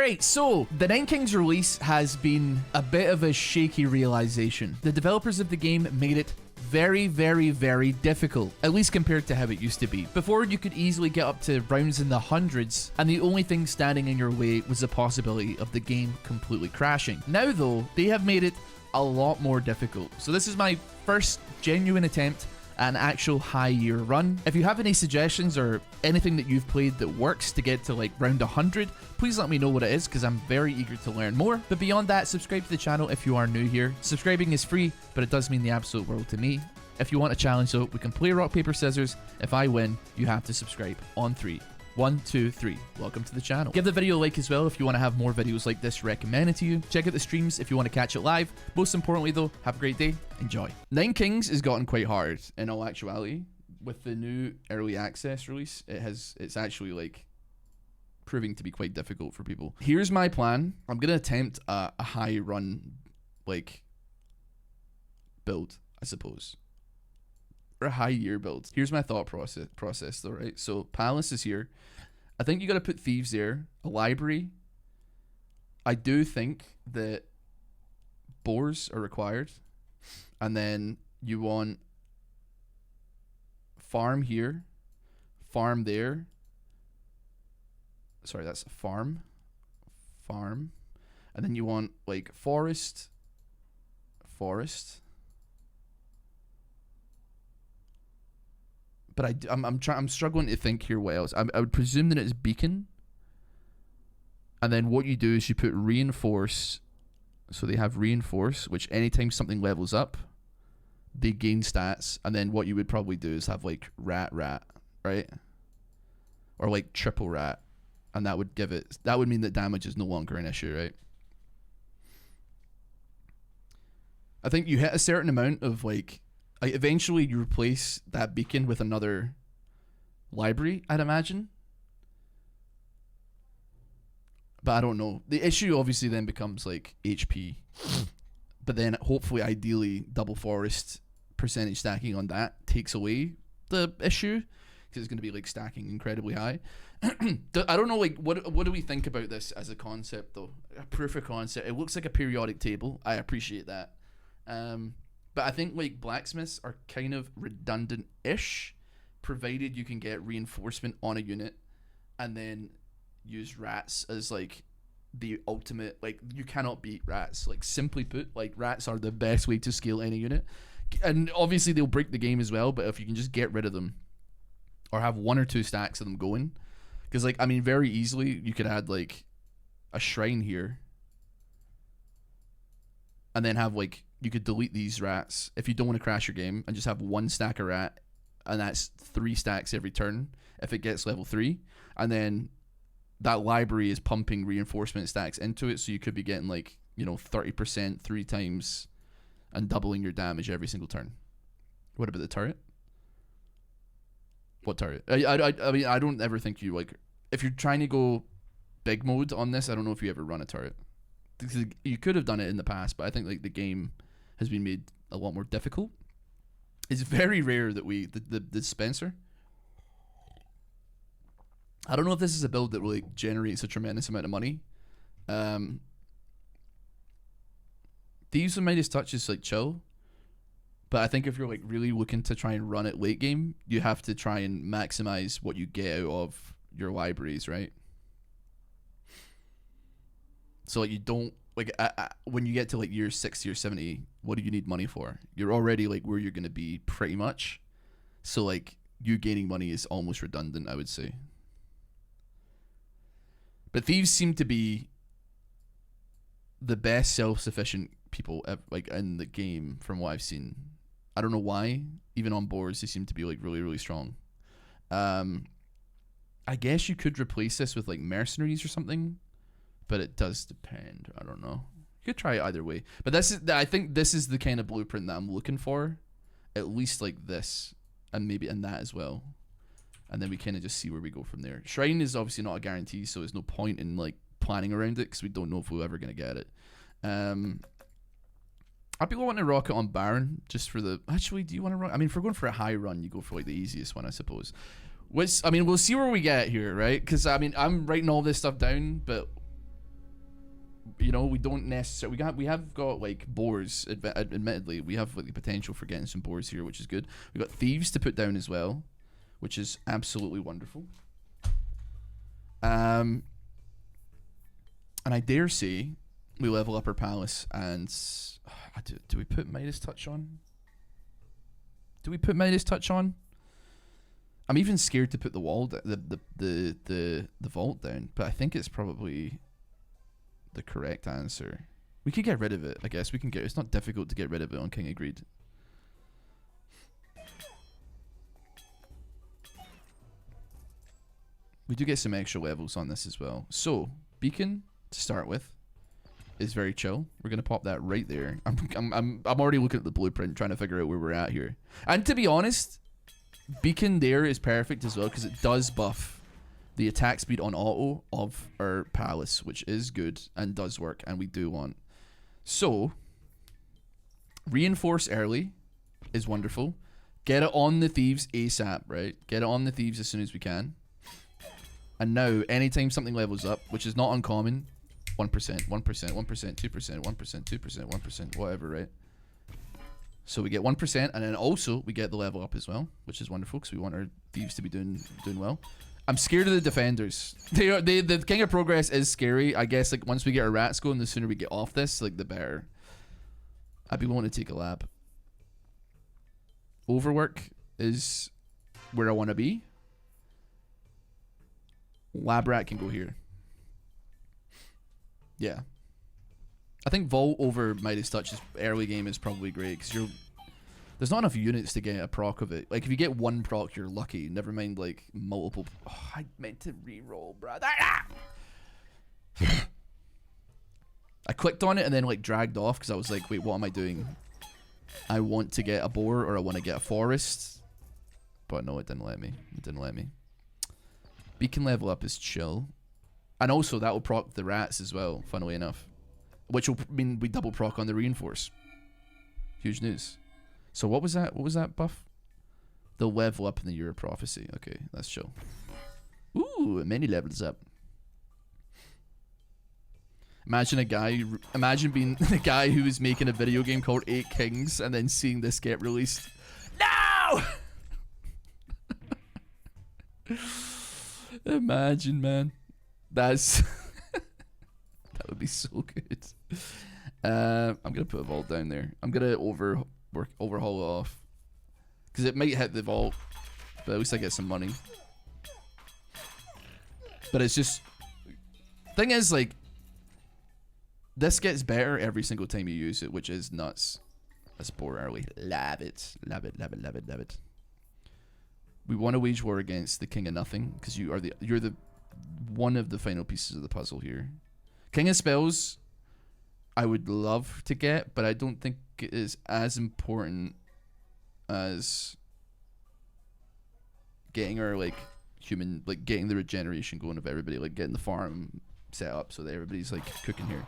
Alright, so the Nine Kings release has been a bit of a shaky realization. The developers of the game made it very, very, very difficult, at least compared to how it used to be. Before, you could easily get up to rounds in the hundreds, and the only thing standing in your way was the possibility of the game completely crashing. Now though, they have made it a lot more difficult. So this is my first genuine attempt at an actual high year run. If you have any suggestions or anything that you've played that works to get to like round 100, please let me know what it is, because I'm very eager to learn more. But beyond that, subscribe to the channel if you are new here. Subscribing is free, but it does mean the absolute world to me. If you want a challenge though, we can play rock, paper, scissors. If I win, you have to subscribe on 3. 1, 2, 3. Welcome to the channel. Give the video a like as well if you want to have more videos like this recommended to you. Check out the streams if you want to catch it live. Most importantly though, have a great day. Enjoy. Nine Kings has gotten quite hard in all actuality. With the new early access release, it's actually like proving to be quite difficult for people. Here's my plan. I'm gonna attempt a high run like build, I suppose. Or a high year build. Here's my thought process though, right? So Palace is here. I think you gotta put Thieves there. A library. I do think that boars are required. And then you want farm here. Farm there. Sorry, that's farm. Farm. And then you want like forest. Forest. But I'm struggling to think here what else. I would presume that it's beacon. And then what you do is you put reinforce. So they have reinforce, which anytime something levels up, they gain stats. And then what you would probably do is have like rat, right? Or like triple rat. And that would give it, that would mean that damage is no longer an issue, right? I think you hit a certain amount of like eventually you replace that beacon with another library, I'd imagine. But I don't know. The issue obviously then becomes like HP. But then hopefully, ideally, double forest percentage stacking on that takes away the issue. Because it's going to be like stacking incredibly high. I don't know, like, what do we think about this as a concept though? A proof of concept. It looks like a periodic table. I appreciate that. But I think like blacksmiths are kind of redundant-ish, provided you can get reinforcement on a unit and then use rats as like the ultimate, like you cannot beat rats. Like simply put, like rats are the best way to scale any unit. And obviously they'll break the game as well, but if you can just get rid of them or have 1 or 2 stacks of them going, because like, I mean, very easily you could add like a shrine here and then have like, you could delete these rats if you don't want to crash your game and just have 1 stack of rat, and that's 3 stacks every turn if it gets level 3. And then that library is pumping reinforcement stacks into it, so you could be getting like, you know, 30% 3 times and doubling your damage every single turn. What about the turret? What turret? I mean, I don't ever think you like, if you're trying to go big mode on this, I don't know if you ever run a turret. You could have done it in the past, but I think like the game has been made a lot more difficult. It's very rare that the dispenser. I don't know if this is a build that really generates a tremendous amount of money. Thieves and Midas Touch is like chill, but I think if you're like really looking to try and run it late game, you have to try and maximize what you get out of your libraries, right? So like you don't like when you get to like year 60 or 70, what do you need money for? You're already like where you're gonna be pretty much. So like you gaining money is almost redundant, I would say. But Thieves seem to be the best self-sufficient people ever, like in the game from what I've seen. I don't know why. Even on boards, they seem to be like really, really strong. I guess you could replace this with like mercenaries or something, but it does depend. I don't know. You could try it either way. But I think this is the kind of blueprint that I'm looking for. At least like this, and maybe in that as well. And then we kind of just see where we go from there. Shrine is obviously not a guarantee, so there's no point in like planning around it because we don't know if we're ever going to get it. I'd be wanting to rock it on Baron just for the... Actually, do you want to rock... I mean, if we're going for a high run, you go for like the easiest one, I suppose. Which, I mean, we'll see where we get here, right? Because, I mean, I'm writing all this stuff down, but You know, we don't necessarily we have got like boars. Admittedly, we have like the potential for getting some boars here, which is good. We got thieves to put down as well, which is absolutely wonderful. And I dare say we level up our palace and do we put Midas Touch on? Do we put Midas Touch on? I'm even scared to put the wall, the vault down, but I think it's probably the correct answer. We could get rid of it, I guess. We can get. It's not difficult to get rid of it on King of Greed. We do get some extra levels on this as well. So beacon to start with is very chill. We're gonna pop that right there. I'm already looking at the blueprint, trying to figure out where we're at here. And to be honest, beacon there is perfect as well because it does buff the attack speed on auto of our palace, which is good and does work, and we do want. So reinforce early is wonderful. Get it on the thieves ASAP, right? Get it on the thieves as soon as we can. And now, anytime something levels up, which is not uncommon, 1%, 1%, 1%, 2%, 1%, 2%, 1%, whatever, right? So we get 1%, and then also we get the level up as well, which is wonderful because we want our thieves to be doing well. I'm scared of the defenders. The King of Progress is scary. I guess like once we get our rats going, the sooner we get off this, like the better. I'd be willing to take a lab. Overwork is where I want to be. Lab rat can go here. Yeah. I think Vault over Midas Touch early game is probably great because there's not enough units to get a proc of it. Like if you get one proc, you're lucky. Never mind like multiple. Oh, I meant to reroll, brother. I clicked on it and then like dragged off because I was like, wait, what am I doing? I want to get a boar or I want to get a forest. But no, it didn't let me. It didn't let me. Beacon level up is chill. And also that will proc the rats as well, funnily enough. Which will mean we double proc on the reinforce. Huge news. So what was that? What was that buff? The level up in the Year of Prophecy. Okay, that's chill. Ooh, many levels up. Imagine being the guy who was making a video game called 8 Kings and then seeing this get released. No! Imagine, man. That's that would be so good. I'm gonna put a vault down there. I'm gonna overhaul it off because it might hit the vault, but at least I get some money. But it's just thing is like this gets better every single time you use it, which is nuts. Let's bore early. Love it, love it, love it, love it, love it. We want to wage war against the King of Nothing because you're the one of the final pieces of the puzzle here. King of Spells, I would love to get, but I don't think it is as important as getting our like human, like getting the regeneration going of everybody, like getting the farm set up so that everybody's like cooking here.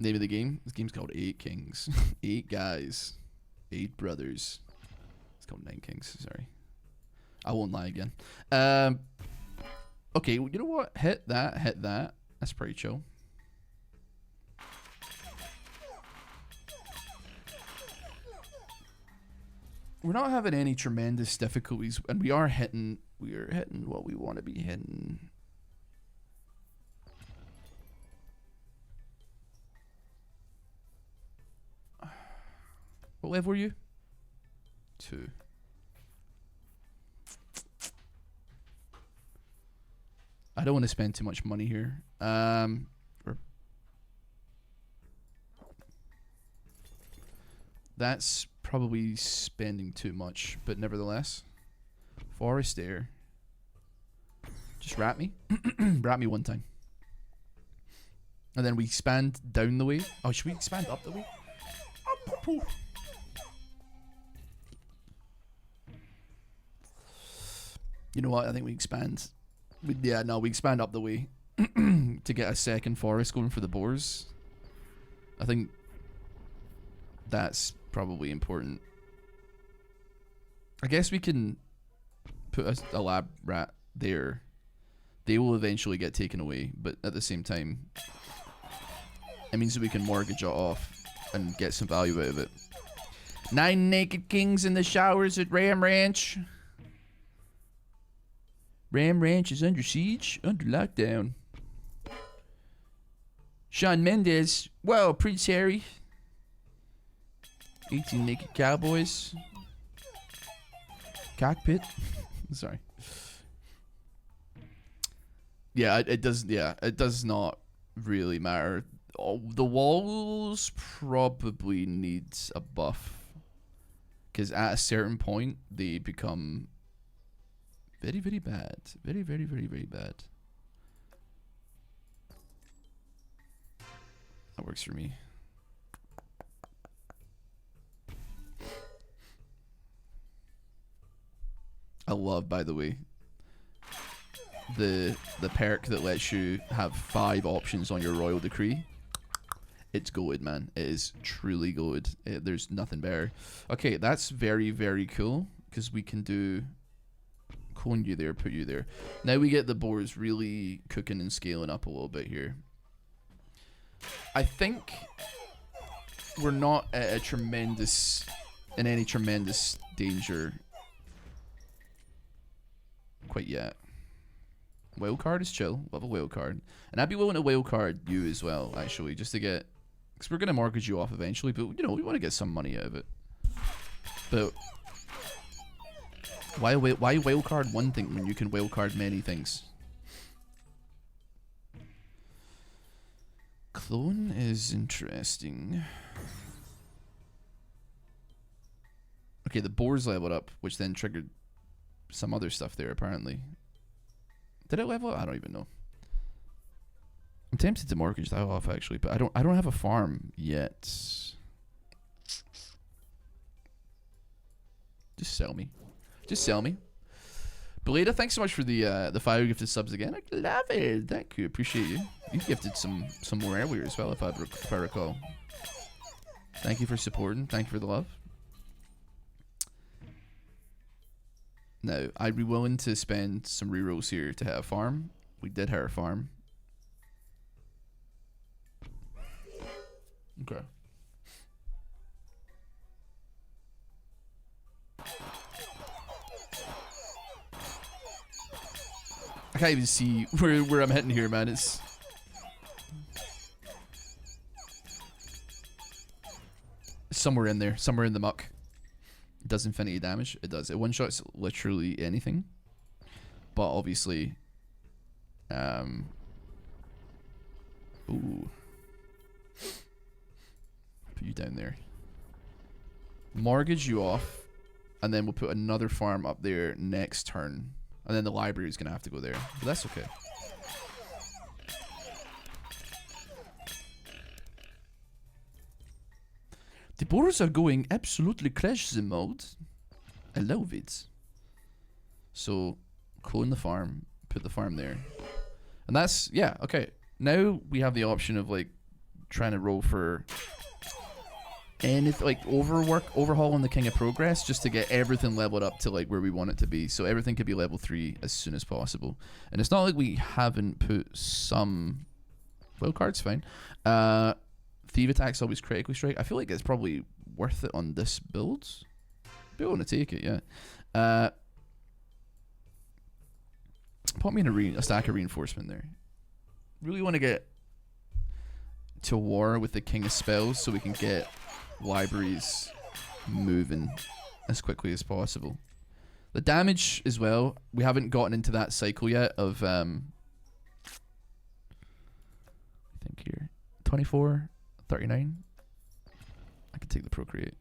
Name of the game? This game's called 8 Kings. 8 guys. 8 brothers. It's called 9 Kings, sorry. I won't lie again. Okay, you know what? Hit that, hit that. That's pretty chill. We're not having any tremendous difficulties, and we are hitting what we want to be hitting. What level were you? 2. I don't want to spend too much money here. That's probably spending too much, but nevertheless. Forest air. Just rat me. Rat me one time. And then we expand down the way. Oh, should we expand up the way? You know what? I think we expand. Yeah, no, we expand up the way to get a second forest going for the boars. I think that's probably important. I guess we can put a lab rat there. They will eventually get taken away, but at the same time, it means that we can mortgage it off and get some value out of it. 9 naked kings in the showers at Ram Ranch. Ram Ranch is under siege, under lockdown. Shawn Mendes. Whoa, Prince Harry. 18 naked cowboys. Cockpit. Sorry. Yeah, it does. Yeah, it does not really matter. Oh, the walls probably needs a buff, because at a certain point they become very, very bad. Very, very, very, very bad. That works for me. I love, by the way, the perk that lets you have 5 options on your royal decree. It's goated, man. It is truly goated. There's nothing better. Okay, that's very, very cool, because we can do clone you there, put you there. Now we get the boars really cooking and scaling up a little bit here. I think we're not at a tremendous, in any tremendous danger quite yet. Wildcard is chill. Love a wildcard. And I'd be willing to wildcard you as well, actually, just to get, because we're going to mortgage you off eventually, but, you know, we want to get some money out of it. But why wildcard one thing when you can wildcard many things? Clone is interesting. Okay, the boars leveled up, which then triggered some other stuff there, apparently. Did it level up? I don't even know. I'm tempted to mortgage that off, actually, but I don't have a farm yet. Just sell me. Just sell me. Beleda, thanks so much for the 5 gifted subs again. I love it. Thank you. Appreciate you. You gifted some more earlier as well, if I recall. Thank you for supporting. Thank you for the love. Now, I'd be willing to spend some rerolls here to hit a farm. We did hit a farm. Okay. I can't even see where I'm heading here, man. It's somewhere in there, somewhere in the muck. It does infinity damage. It does. It one-shots literally anything. But obviously, ooh. Put you down there. Mortgage you off, and then we'll put another farm up there next turn. And then the library is going to have to go there. But that's okay. The boars are going absolutely crazy mode. I love it. So, clone the farm. Put the farm there. And that's, yeah, okay. Now we have the option of, like, trying to roll for anything, like, overhauling the King of Progress, just to get everything leveled up to, like, where we want it to be. So everything could be level 3 as soon as possible. And it's not like we haven't put some... Well, card's fine. Thief attack's always critically strike. I feel like it's probably worth it on this build. Be willing to take it, yeah. Put me in a stack of reinforcement there. Really want to get to war with the King of Spells so we can get libraries moving as quickly as possible. The damage as well, we haven't gotten into that cycle yet of I think here 24, 39. I could take the procreate.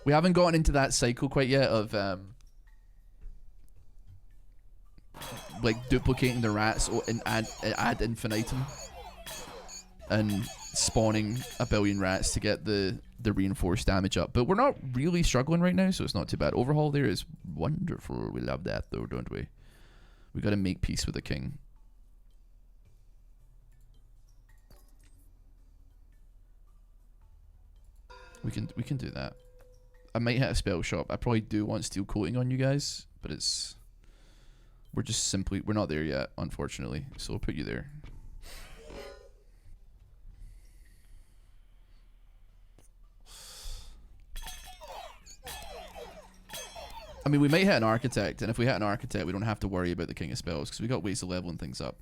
We haven't gotten into that cycle quite yet of like duplicating the rats and ad infinitum and spawning a billion rats to get the reinforced damage up. But we're not really struggling right now, so it's not too bad. Overhaul there is wonderful. We love that though, don't we? We got to make peace with the king. We can do that. I might hit a spell shop. I probably do want steel coating on you guys, but we're just simply, we're not there yet, unfortunately. So we'll put you there. I mean, we might hit an architect, and if we hit an architect, we don't have to worry about the king of spells because we got ways of leveling things up.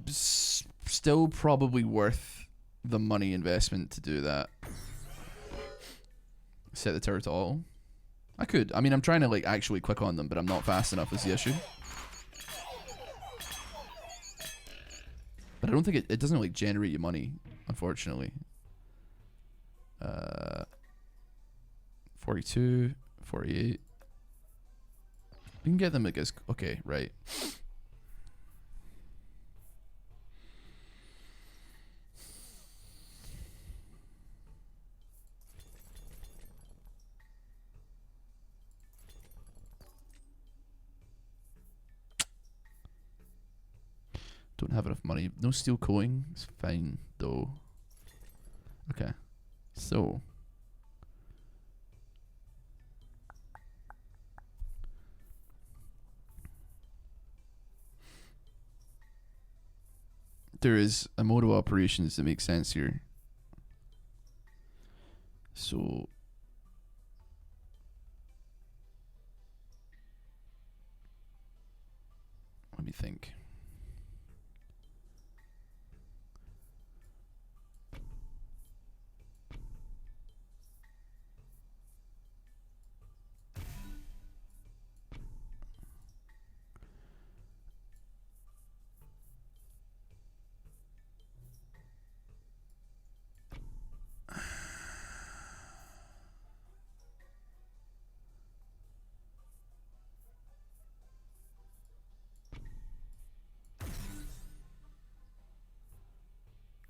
Still probably worth the money investment to do that. Set the turret to all. I could. I mean, I'm trying to like actually click on them, but I'm not fast enough is the issue. But I don't think it doesn't like generate you money, unfortunately. 42, 48. We can get them, I guess. Okay, right. Don't have enough money. No steel coating. It's fine, though. Okay. So. There is a mode of operations that makes sense here. So. Let me think.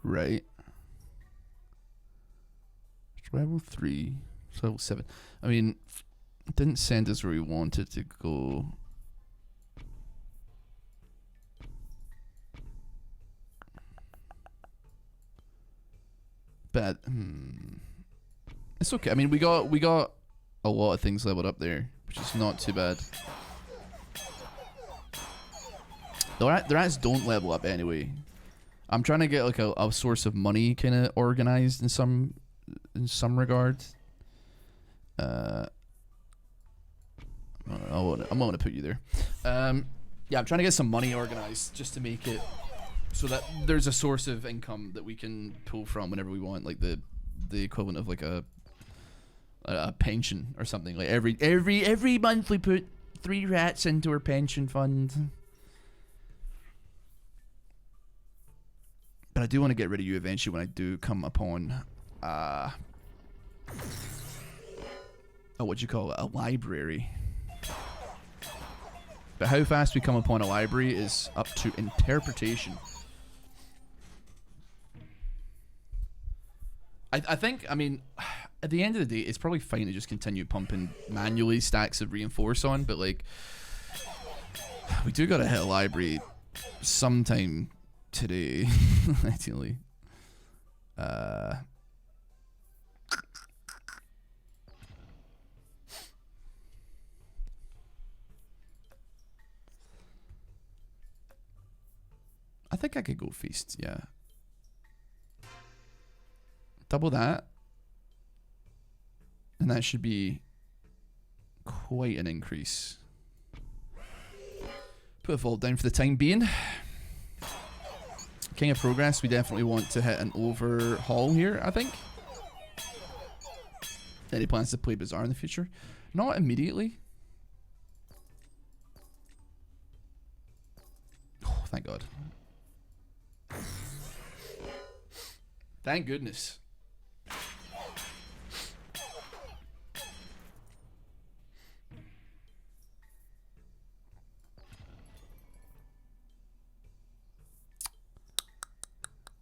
Right. It's level 3. It's level 7. I mean, it didn't send us where we wanted to go. But it's okay. I mean, we got a lot of things leveled up there, which is not too bad. The rats don't level up anyway. I'm trying to get like a source of money kind of organized in some regard. I'm gonna put you there. Yeah, I'm trying to get some money organized just to make it so that there's a source of income that we can pull from whenever we want, like the equivalent of like a pension or something. Like every month we put 3 rats into our pension fund. But I do want to get rid of you eventually when I do come upon what you call it, a library. But how fast we come upon a library is up to interpretation. I think, I mean, at the end of the day, it's probably fine to just continue pumping manually stacks of reinforce on, but like, we do gotta hit a library sometime today, ideally. I think I could go feast, yeah. Double that. And that should be quite an increase. Put a vault down for the time being. King of Progress, we definitely want to hit an overhaul here, I think. Any plans to play Bazaar in the future? Not immediately. Oh, thank God. Thank goodness.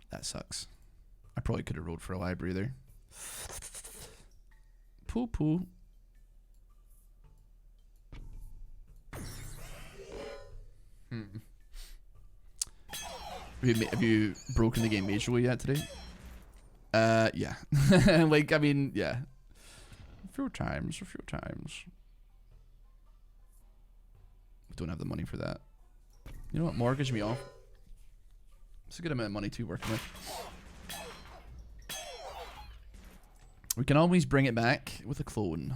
That sucks. I probably could have rolled for a library there. Poo poo. Have you broken the game majorly yet today? Yeah. Like, I mean, yeah. A few times. We don't have the money for that. You know what? Mortgage me off. It's a good amount of money to be working with. We can always bring it back with a clone.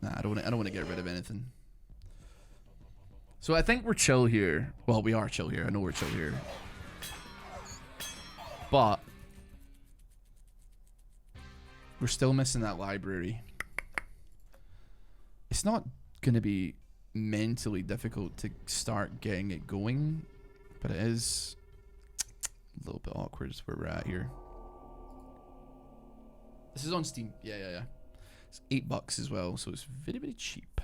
Nah, I don't want to get rid of anything. So I think we're chill here. Well, we are chill here. I know we're chill here. But we're still missing that library. It's not going to be mentally difficult to start getting it going, but it is a little bit awkward where we're at here. This is on Steam. Yeah. It's $8 as well, so it's very, very cheap.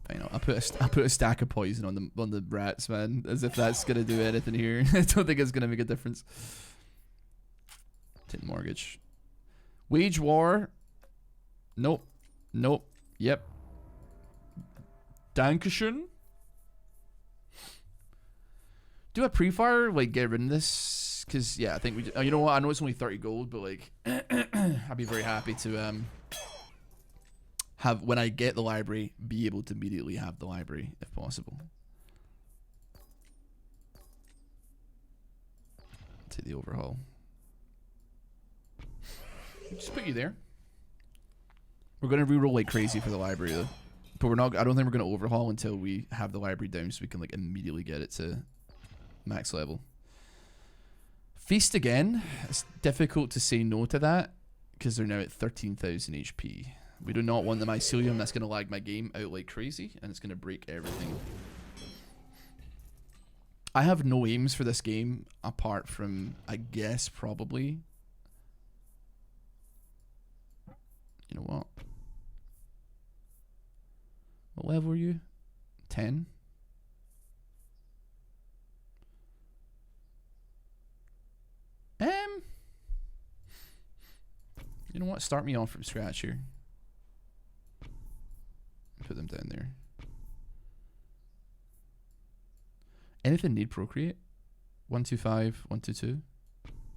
I know. I put a stack of poison on the rats, man, as if that's gonna do anything here. I don't think it's gonna make a difference. Tin mortgage. Wage war. Nope. Yep. Dankeschön. Do a pre-fire, like, get rid of this? Because, yeah, I think we... you know what? I know it's only 30 gold, but, like... I'd be very happy to, have, when I get the library, be able to immediately have the library, if possible. Take the overhaul. Just put you there. We're going to reroll like crazy for the library, though. But we're not... I don't think we're going to overhaul until we have the library down so we can, like, immediately get it to max level. Feast again. It's difficult to say no to that because they're now at 13,000 HP. We do not want the mycelium. That's going to lag my game out like crazy and it's going to break everything. I have no aims for this game apart from, I guess, probably... You know what? What level are you? 10? You know what? Start me off from scratch here. Put them down there. Anything need procreate? 125, 122.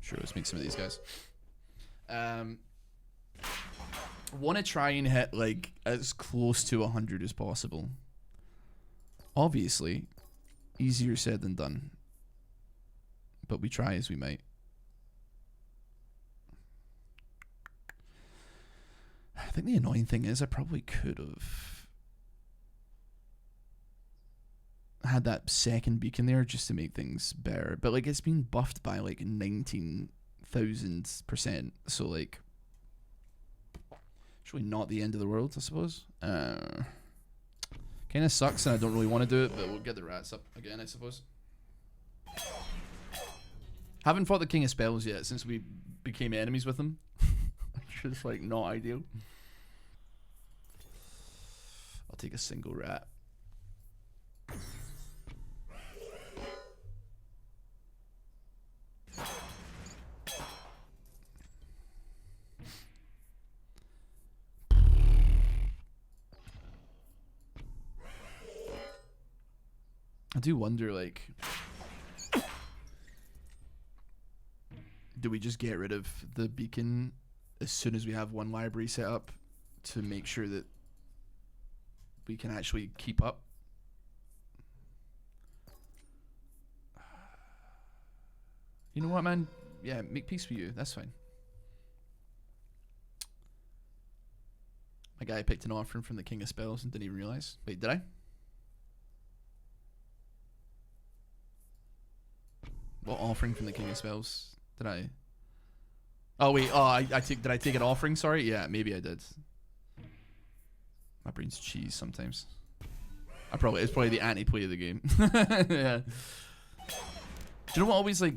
Sure, let's make some of these guys. Want to try and hit like as close to 100 as possible. Obviously, easier said than done. But we try as we might. I think the annoying thing is I probably could have had that second beacon there just to make things better. But like it's been buffed by like 19,000%. So like it's really not the end of the world, I suppose. Kind of sucks and I don't really want to do it, but we'll get the rats up again, I suppose. Haven't fought the King of Spells yet since we became enemies with him. Which is like not ideal. I'll take a single rat. I do wonder, like, do we just get rid of the beacon as soon as we have one library set up to make sure that we can actually keep up? You know what, man? Yeah, make peace with you. That's fine. My guy picked an offering from the King of Spells and didn't even realize. Wait, did I? What offering from the King of Spells did I? Oh wait, oh did I take an offering? Sorry, yeah, maybe I did. My brain's cheese sometimes. It's probably the anti-play of the game. Yeah. Do you know what always like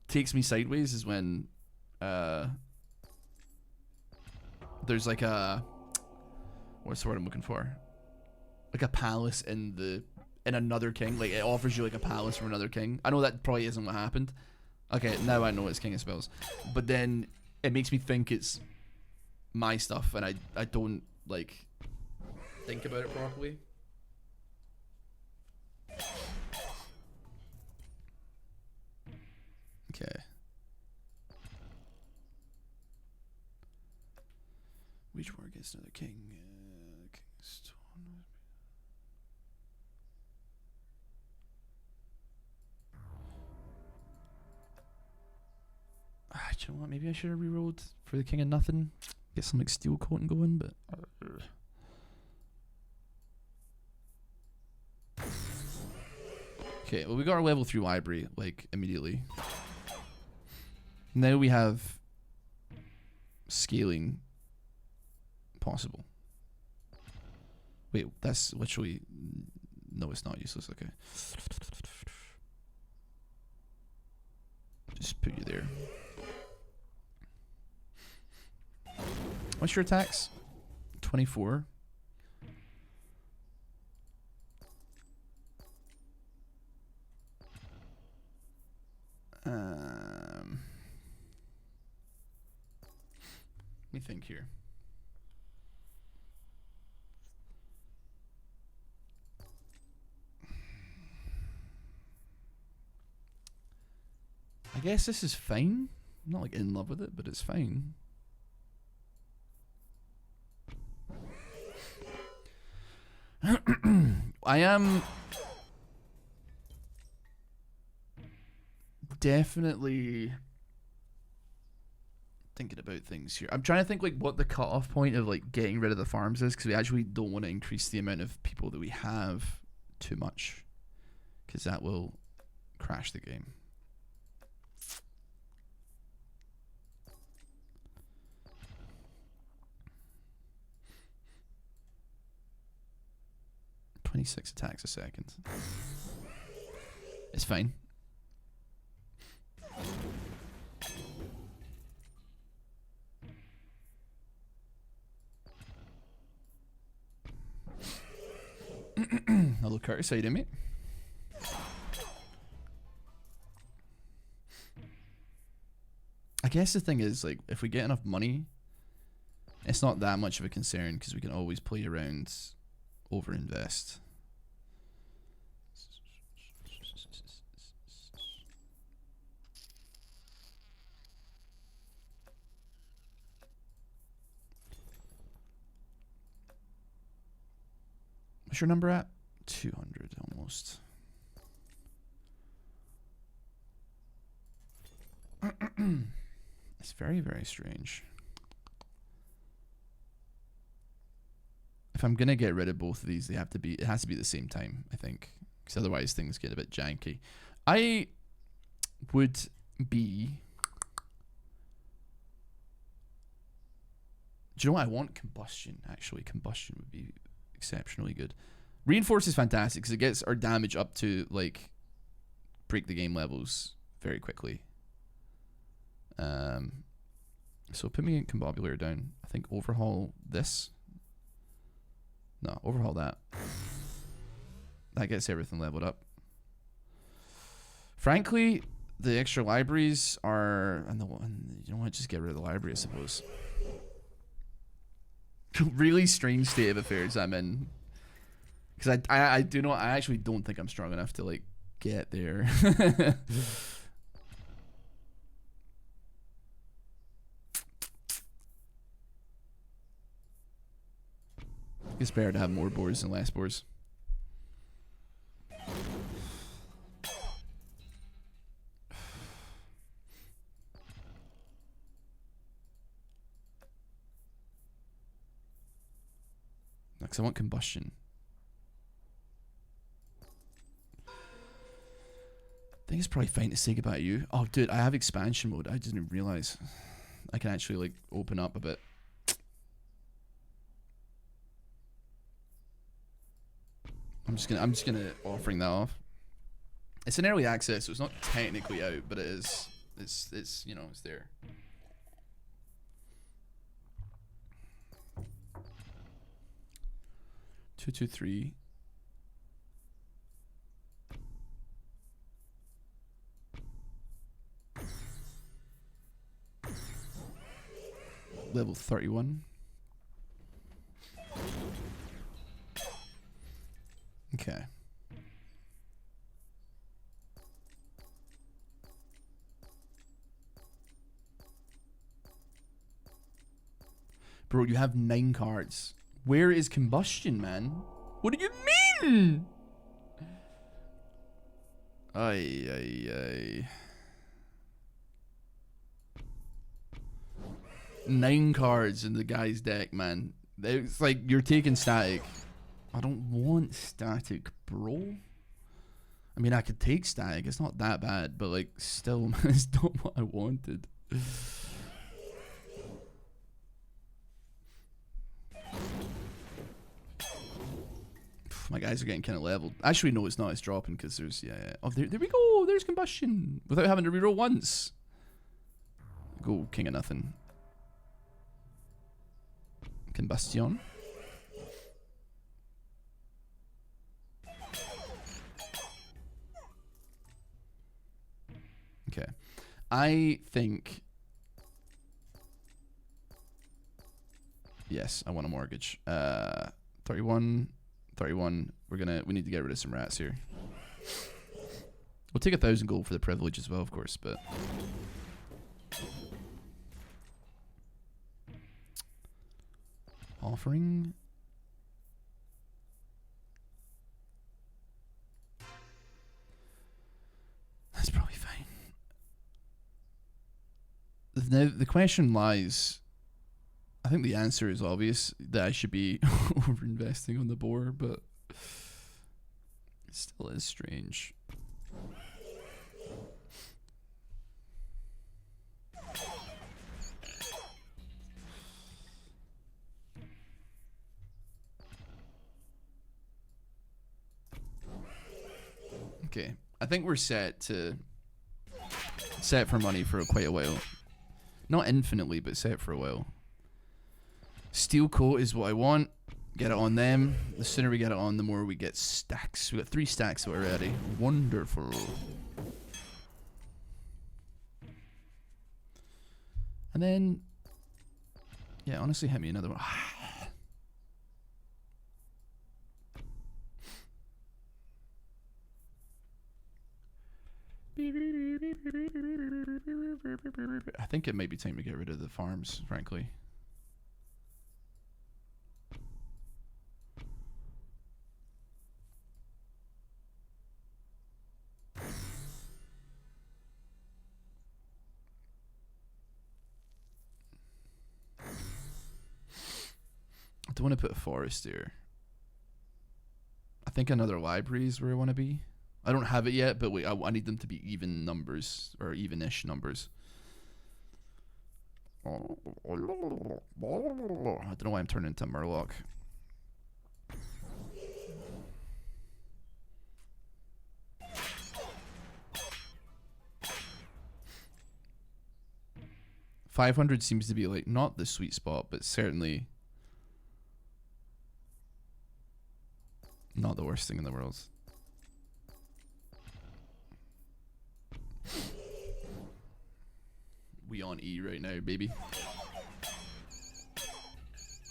takes me sideways is when there's like a, what's the word I'm looking for? Like a palace in another king. Like it offers you like a palace from another king. I know that probably isn't what happened, Okay, now I know it's King of Spells. But then it makes me think it's my stuff, and I don't, like, think about it properly. Okay. Which war against another king? Kingstone. Do you know what? Maybe I should have rerolled for the king of nothing. Get some like steel coating going, but. Okay, well we got our level 3 library like immediately. Now we have scaling possible. Wait, that's literally, no, it's not useless. Okay, just put you there. What's your attacks? 24. Let me think here. I guess this is fine. I'm not like in love with it, but it's fine. I am definitely thinking about things here. I'm trying to think like what the cutoff point of like getting rid of the farms is, because we actually don't want to increase the amount of people that we have too much, because that will crash the game. "26 attacks a second." It's fine. Hello, Curtis. How you doing, mate? I guess the thing is, like, if we get enough money, it's not that much of a concern, because we can always play around, overinvest. What's your number at? 200 almost. It's very, very strange. If I'm gonna get rid of both of these, they have to be, it has to be at the same time, I think, because otherwise things get a bit janky. I would be, do you know what? I want combustion, actually. Combustion would be exceptionally good. Reinforce is fantastic because it gets our damage up to like break the game levels very quickly. So put me in Combobulator down. I think overhaul this. No, overhaul that. That gets everything leveled up. Frankly, the extra libraries are, and you know what, just get rid of the library, I suppose. Really strange state of affairs I'm in. Because I do not, I actually don't think I'm strong enough to like get there. It's better to have more boars than less boars. Because I want combustion. I think it's probably fine to say goodbye to you. Oh, dude, I have expansion mode. I didn't realize I can actually like open up a bit. I'm just gonna offering that off. It's an early access, so it's not technically out, but it is. It's you know, it's there. Two, two, three. level 31. Okay. Bro, you have 9 cards. Where is combustion, man? What do you mean? Ay, ay, ay. 9 cards in the guy's deck, man. It's like you're taking static. I don't want static, bro. I mean, I could take static. It's not that bad, but like, still, man, it's not what I wanted. My guys are getting kind of leveled. Actually, no, it's not. It's dropping because there's, yeah. Oh, there we go. There's combustion without having to reroll once. Go king of nothing. Combustion. Okay. I think... Yes, I want a mortgage. 31. 31. We need to get rid of some rats here. We'll take 1,000 gold for the privilege as well, of course, but... Offering... That's probably fine. Now, the question lies... I think the answer is obvious, that I should be over-investing on the boar, but... It still is strange. Okay, I think we're set for money for quite a while. Not infinitely, but set for a while. Steel coat is what I want. Get it on them. The sooner we get it on, the more we get stacks. We got 3 stacks already. Wonderful. And then, yeah, honestly, hit me another one. I think it might be time to get rid of the farms, frankly. I don't want to put a forest here. I think another library is where I want to be. I don't have it yet, but wait, I need them to be even numbers, or even-ish numbers. I don't know why I'm turning into Murloc. $500 seems to be like not the sweet spot, but certainly not the worst thing in the world. We on E right now, baby.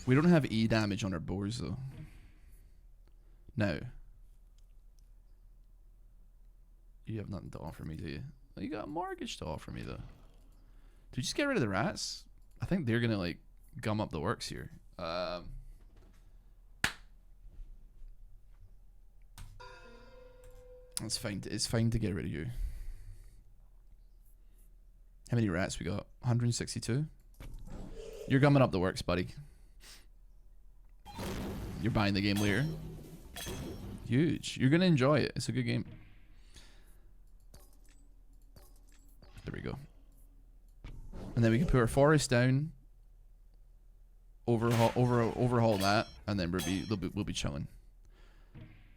We don't have E damage on our boars though. No. You have nothing to offer me, do you? Well, you got a mortgage to offer me though. Did we just get rid of the rats? I think they're gonna like gum up the works here. That's fine. It's fine to get rid of you. How many rats we got? 162? You're gumming up the works, buddy. You're buying the game later. Huge. You're going to enjoy it. It's a good game. There we go. And then we can put our forest down. Overhaul that. And then we'll be chilling.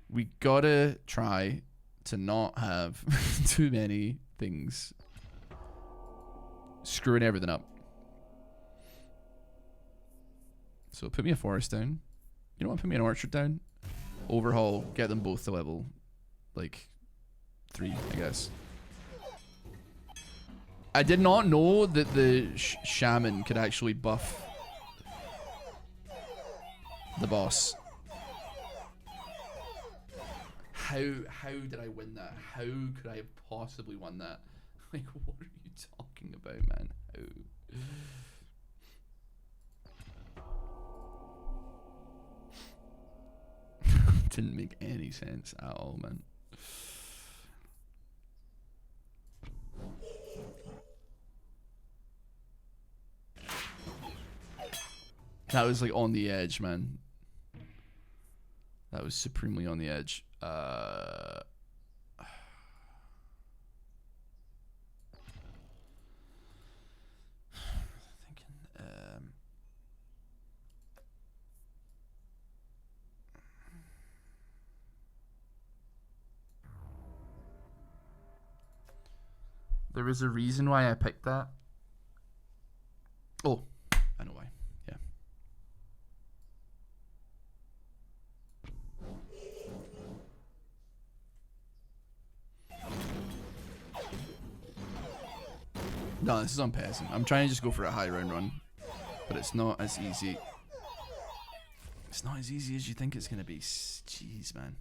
We gotta try to not have too many things screwing everything up. So put me a forest down. You know what? Put me an orchard down. Overhaul. Get them both to level like 3, I guess. I did not know that the shaman could actually buff the boss. How did I win that? How could I have possibly won that? Like, what are you talking about, man? How? Didn't make any sense at all, man. That was like on the edge, man. That was supremely on the edge. There was a reason why I picked that. Oh, I know why. Yeah. No, this is on passing. I'm trying to just go for a high round run, but it's not as easy. It's not as easy as you think it's gonna be. Jeez, man.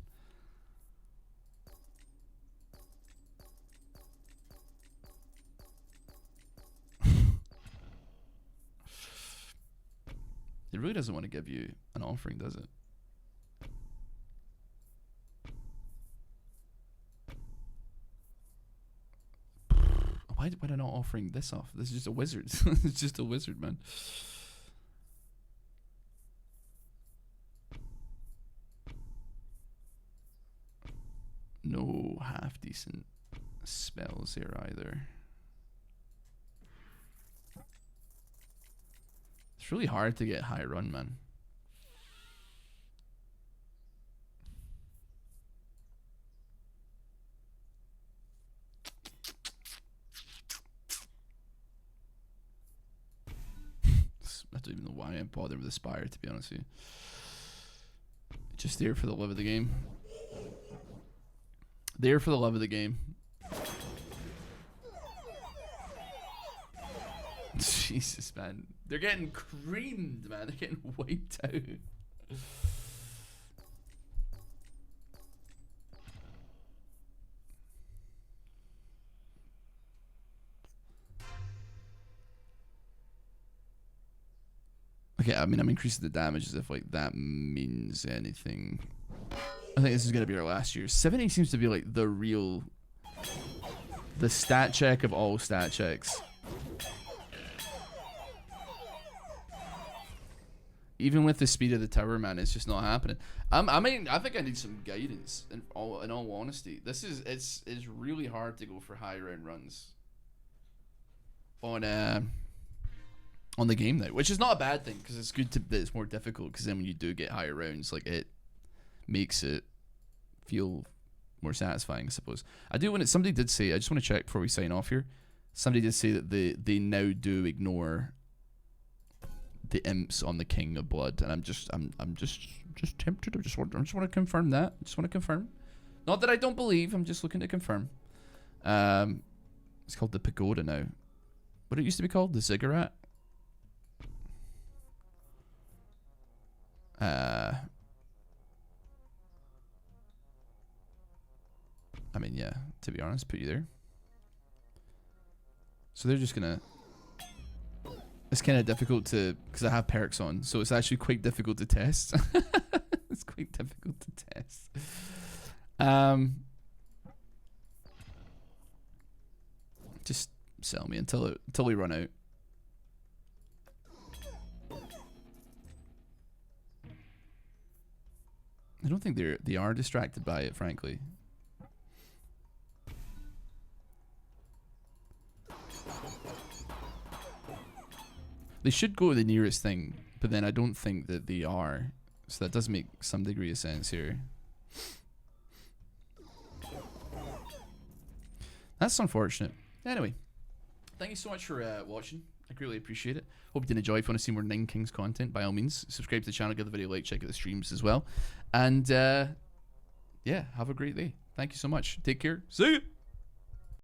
It really doesn't want to give you an offering, does it? Why am I not offering this off? This is just a wizard. It's just a wizard, man. No half decent spells here either. It's really hard to get high run, man. I don't even know why I bother with the Spire, to be honest with you. Just there for the love of the game. There for the love of the game. Jesus, man. They're getting creamed, man. They're getting wiped out. Okay, I mean, I'm increasing the damage as if, like, that means anything. I think this is going to be our last year. 70 seems to be, like, the real... the stat check of all stat checks. Even with the speed of the tower, man, it's just not happening. I mean, I think I need some guidance. In all honesty, it's really hard to go for high round runs on the game now, which is not a bad thing because it's good that it's more difficult. Because then when you do get higher rounds, like, it makes it feel more satisfying, I suppose. I do want to. Somebody did say. I just want to check before we sign off here. Somebody did say that they now do ignore the imps on the King of Blood, and I'm just tempted. I just want to confirm that. I just want to confirm. Not that I don't believe. I'm just looking to confirm. It's called the Pagoda now. What it used to be called, the Ziggurat. I mean, yeah. To be honest, put you there. So they're just gonna. It's kind of difficult to, because I have perks on, so it's actually quite difficult to test. It's quite difficult to test. Just sell me until we run out. I don't think they are distracted by it, frankly. They should go to the nearest thing, but then I don't think that they are. So that does make some degree of sense here. That's unfortunate. Anyway, thank you so much for watching. I greatly appreciate it. Hope you did enjoy. If you want to see more Nine Kings content, by all means, subscribe to the channel, give the video a like, check out the streams as well. And yeah, have a great day. Thank you so much. Take care. See you.